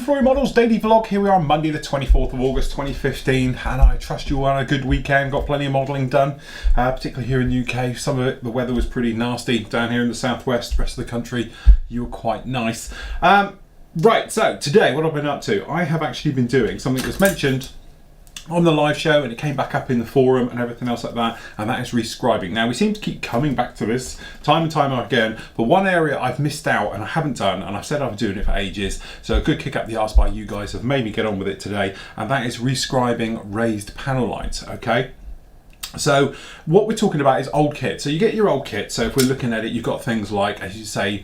Flory Models Daily Vlog. Here we are on Monday the 24th of August 2015, and I trust you all had a good weekend, got plenty of modelling done, particularly here in the UK. Some of it, the weather was pretty nasty down here in the southwest. The rest of the country, you were quite nice. Right, so today what I've been up to, I have actually been doing something that's mentioned on the live show, and it came back up in the forum and everything else like that, and that is rescribing. Now we seem to keep coming back to this time and time again, but one area I've missed out and I haven't done, and I've said I've been doing it for ages, so a good kick up the arse by you guys have made me get on with it today, and that is rescribing raised panel lines. Okay, so what we're talking about is old kit. So you get your old kit, so if we're looking at it, you've got things like, as you say,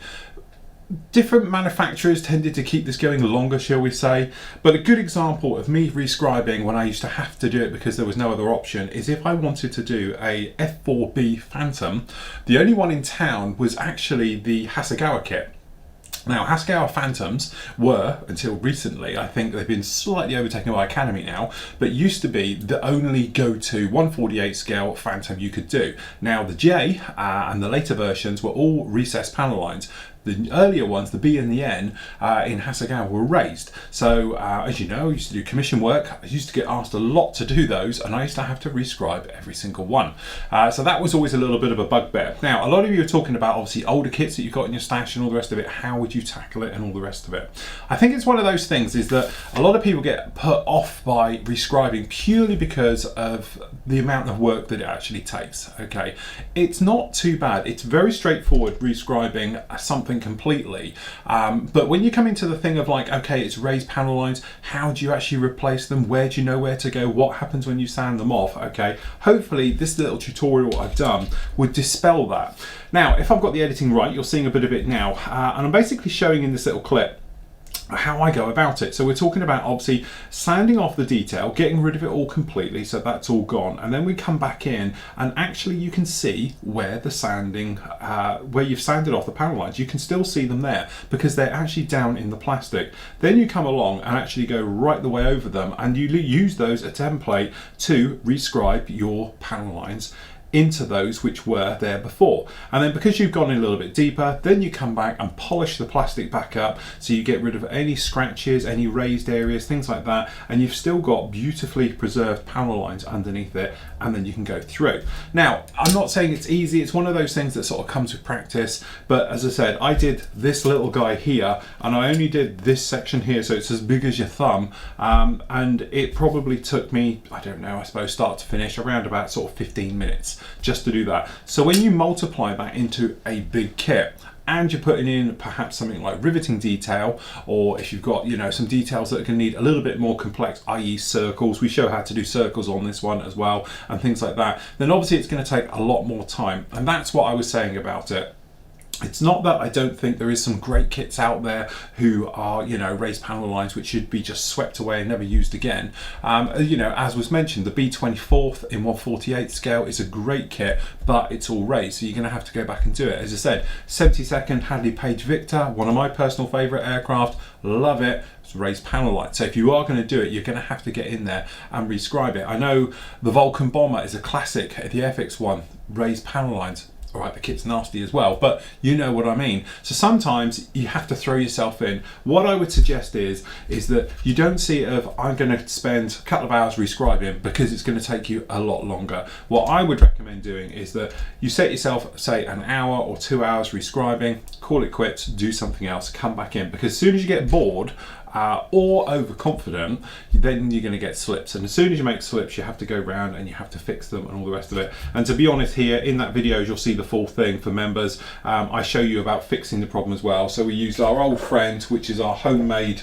different manufacturers tended to keep this going longer, shall we say, but a good example of me rescribing when I used to have to do it because there was no other option is if I wanted to do a F4B Phantom. The only one in town was actually the Hasegawa kit. Now, Hasegawa Phantoms were, until recently, I think they've been slightly overtaken by Academy now, but used to be the only go-to 1/48 scale Phantom you could do. Now, the J and the later versions were all recessed panel lines. The earlier ones, the B and the N in Hasegawa, were raised. So, as you know, I used to do commission work. I used to get asked a lot to do those, and I used to have to rescribe every single one. So that was always a little bit of a bugbear. Now, a lot of you are talking about, obviously, older kits that you've got in your stash and all the rest of it. How would you tackle it and all the rest of it? I think it's one of those things is that a lot of people get put off by rescribing purely because of the amount of work that it actually takes. Okay, it's not too bad. It's very straightforward rescribing something completely, but when you come into the thing of like, okay, it's raised panel lines, how do you actually replace them? Where do you know where to go? What happens when you sand them off? Okay, hopefully this little tutorial I've done would dispel that. Now, if I've got the editing right, you're seeing a bit of it now, and I'm basically showing in this little clip how I go about it. So we're talking about obviously sanding off the detail, getting rid of it all completely, so that's all gone, and then we come back in and actually you can see where the sanding, where you've sanded off the panel lines. You can still see them there because they're actually down in the plastic. Then you come along and actually go right the way over them, and you use those as a template to rescribe your panel lines into those which were there before. And then because you've gone in a little bit deeper, then you come back and polish the plastic back up, so you get rid of any scratches, any raised areas, things like that, and you've still got beautifully preserved panel lines underneath it, and then you can go through. Now, I'm not saying it's easy, it's one of those things that sort of comes with practice, but as I said, I did this little guy here, and I only did this section here, so it's as big as your thumb, and it probably took me, I don't know, I suppose start to finish, around about sort of 15 minutes just to do that. So when you multiply that into a big kit, and you're putting in perhaps something like riveting detail, or if you've got, you know, some details that can need a little bit more complex, i.e. circles, we show how to do circles on this one as well, and things like that, then obviously it's going to take a lot more time. And that's what I was saying about it. It's not that I don't think there is some great kits out there who are, you know, raised panel lines which should be just swept away and never used again. You know, as was mentioned, the B24th in 1/48 scale is a great kit, but it's all raised, so you're going to have to go back and do it. As I said, 72nd Hadley Page Victor, one of my personal favourite aircraft, love it. It's raised panel line. So if you are going to do it, you're going to have to get in there and rescribe it. I know the Vulcan Bomber is a classic, the Airfix one, raised panel lines. All right, the kit's nasty as well, but you know what I mean. So sometimes you have to throw yourself in. What I would suggest is that you don't see it of, I'm going to spend a couple of hours rescribing, because it's going to take you a lot longer. What I would recommend doing is that you set yourself, say, an hour or 2 hours rescribing, call it quits, do something else, come back in, because as soon as you get bored or overconfident, then you're going to get slips, and as soon as you make slips, you have to go round and you have to fix them and all the rest of it. And to be honest, here in that video you'll see the full thing for members. I show you about fixing the problem as well. So we used our old friend, which is our homemade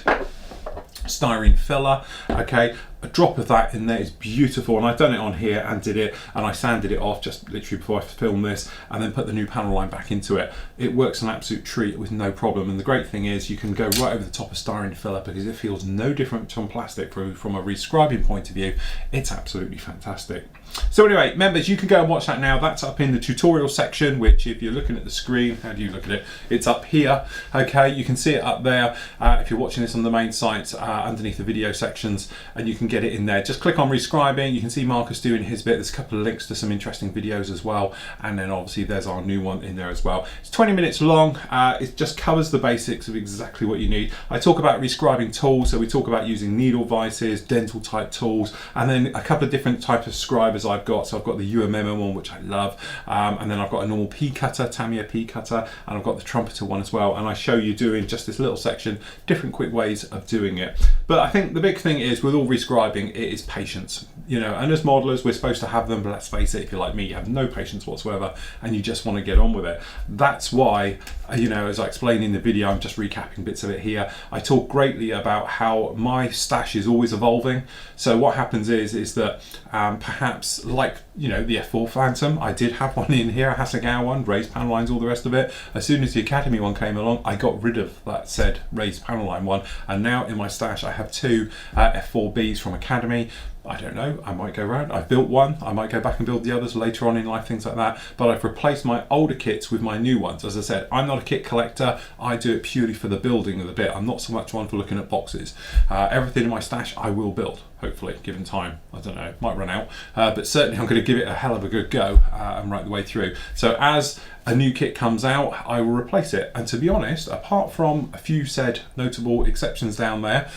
styrene filler. Okay, a drop of that in there is beautiful, and I've done it on here and did it, and I sanded it off just literally before I filmed this, and then put the new panel line back into it. It works an absolute treat with no problem, and the great thing is you can go right over the top of styrene filler because it feels no different from plastic. From a rescribing point of view, it's absolutely fantastic. So anyway, members, you can go and watch that now. That's up in the tutorial section, which if you're looking at the screen, how do you look at it? It's up here. Okay, you can see it up there if you're watching this on the main site underneath the video sections, and you can get get it in there. Just click on rescribing. You can see Marcus doing his bit. There's a couple of links to some interesting videos as well, and then obviously there's our new one in there as well. It's 20 minutes long. It just covers the basics of exactly what you need. I talk about rescribing tools, so we talk about using needle vices, dental type tools, and then a couple of different types of scribers I've got. So I've got the UMM one, which I love, and then I've got a normal P cutter, Tamiya P cutter, and I've got the trumpeter one as well, and I show you doing just this little section, different quick ways of doing it. But I think the big thing is with all rescribing, it is patience, you know, and as modelers we're supposed to have them, but let's face it, if you're like me, you have no patience whatsoever and you just want to get on with it. That's why, you know, as I explained in the video, I'm just recapping bits of it here, I talk greatly about how my stash is always evolving. So what happens is that perhaps, like, you know, the F4 Phantom, I did have one in here, a Hasegawa one, raised panel lines, all the rest of it. As soon as the Academy one came along, I got rid of that said raised panel line one, and now in my stash I have two F4Bs from Academy. I don't know, I might go around, I've built one, I might go back and build the others later on in life, things like that, but I've replaced my older kits with my new ones. As I said, I'm not a kit collector, I do it purely for the building of the bit. I'm not so much one for looking at boxes. Everything in my stash I will build, hopefully, given time. I don't know, might run out, but certainly I'm going to give it a hell of a good go and right the way through. So as a new kit comes out, I will replace it. And to be honest, apart from a few said notable exceptions down there,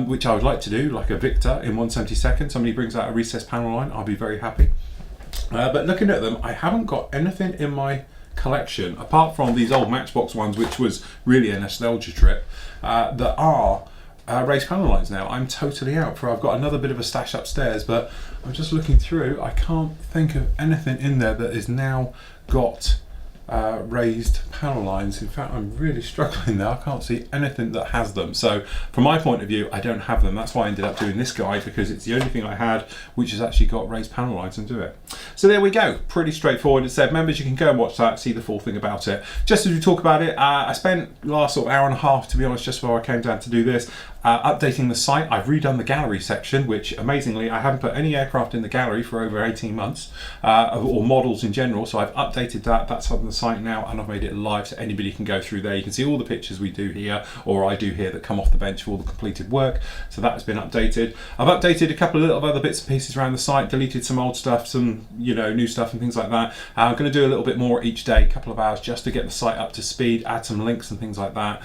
which I would like to do, like a Victor in 1/72nd, somebody brings out a recessed panel line, I'll be very happy. But looking at them, I haven't got anything in my collection, apart from these old Matchbox ones, which was really a nostalgia trip, that are raised panel lines now. I'm totally out for, I've got another bit of a stash upstairs, but I'm just looking through, I can't think of anything in there that is now got raised panel lines. In fact, I'm really struggling there. I can't see anything that has them. So from my point of view, I don't have them. That's why I ended up doing this guide, because it's the only thing I had which has actually got raised panel lines and do it. So there we go. Pretty straightforward. It said, members, you can go and watch that, see the full thing about it. Just as we talk about it, I spent the last sort of hour and a half, to be honest, just before I came down to do this, updating the site. I've redone the gallery section, which amazingly, I haven't put any aircraft in the gallery for over 18 months, or models in general. So I've updated that. That's on the site now, and I've made it live so anybody can go through there. You can see all the pictures we do here, or I do here, that come off the bench for all the completed work. So that has been updated. I've updated a couple of little other bits and pieces around the site, deleted some old stuff, some, you know, new stuff and things like that. I'm going to do a little bit more each day, a couple of hours, just to get the site up to speed, add some links and things like that.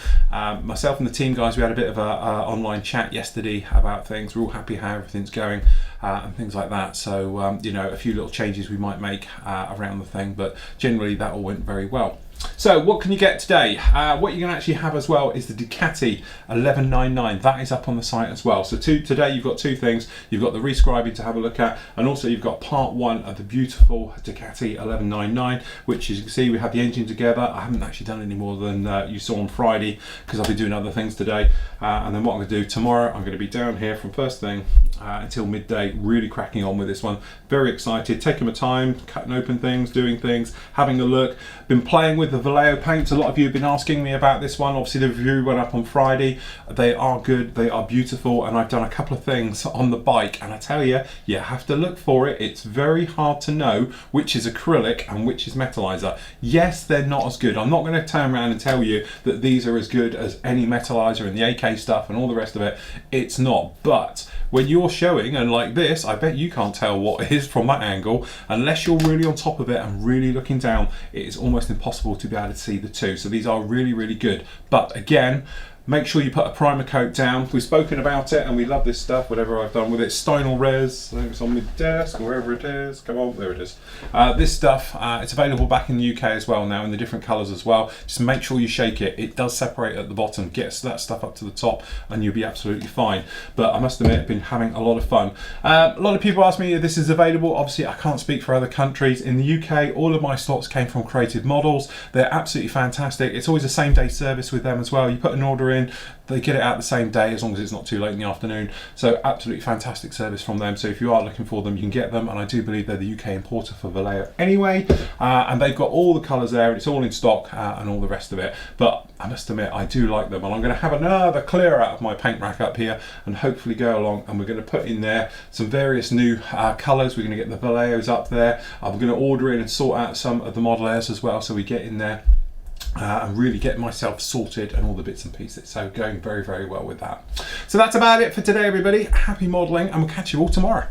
Myself and the team guys, we had a bit of a online chat yesterday about things. We're all happy how everything's going and things like that. So you know, a few little changes we might make around the thing, but generally that all went very well. So what can you get today? What you can actually have as well is the Ducati 1199. That is up on the site as well. So today you've got two things. You've got the rescribing to have a look at, and also you've got part one of the beautiful Ducati 1199, which, as you can see, we have the engine together. I haven't actually done any more than you saw on Friday, because I'll be doing other things today. And then what I'm going to do tomorrow, I'm going to be down here from first thing until midday, really cracking on with this one. Very excited, taking my time, cutting open things, doing things, having a look. Been playing with the Vallejo paints. A lot of you have been asking me about this one. Obviously the review went up on Friday. They are good, they are beautiful, and I've done a couple of things on the bike, and I tell you, you have to look for it. It's very hard to know which is acrylic and which is metallizer. Yes, they're not as good. I'm not going to turn around and tell you that these are as good as any metallizer and the AK stuff and all the rest of it. It's not. But when you're showing, and like this, I bet you can't tell what it is from that angle unless you're really on top of it and really looking down. It is almost impossible to be able to see the two. So these are really, really good. But again, make sure you put a primer coat down. We've spoken about it and we love this stuff, whatever I've done with it. Steinel Res, I think it's on my desk or wherever it is. Come on, there it is. This stuff, it's available back in the UK as well now in the different colours as well. Just make sure you shake it. It does separate at the bottom. Get that stuff up to the top and you'll be absolutely fine. But I must admit, I've been having a lot of fun. A lot of people ask me if this is available. Obviously, I can't speak for other countries. In the UK, all of my slots came from Creative Models. They're absolutely fantastic. It's always a same day service with them as well. You put an order in, they get it out the same day as long as it's not too late in the afternoon. So absolutely fantastic service from them. So if you are looking for them, you can get them, and I do believe they're the UK importer for Vallejo anyway, and they've got all the colours there and it's all in stock and all the rest of it. But I must admit, I do like them, and I'm going to have another clear out of my paint rack up here and hopefully go along, and we're going to put in there some various new colours. We're going to get the Vallejos up there. I'm going to order in and sort out some of the Model Airs as well, so we get in there and really getting myself sorted and all the bits and pieces. So going very, very well with that. So that's about it for today, everybody. Happy modelling, and we'll catch you all tomorrow.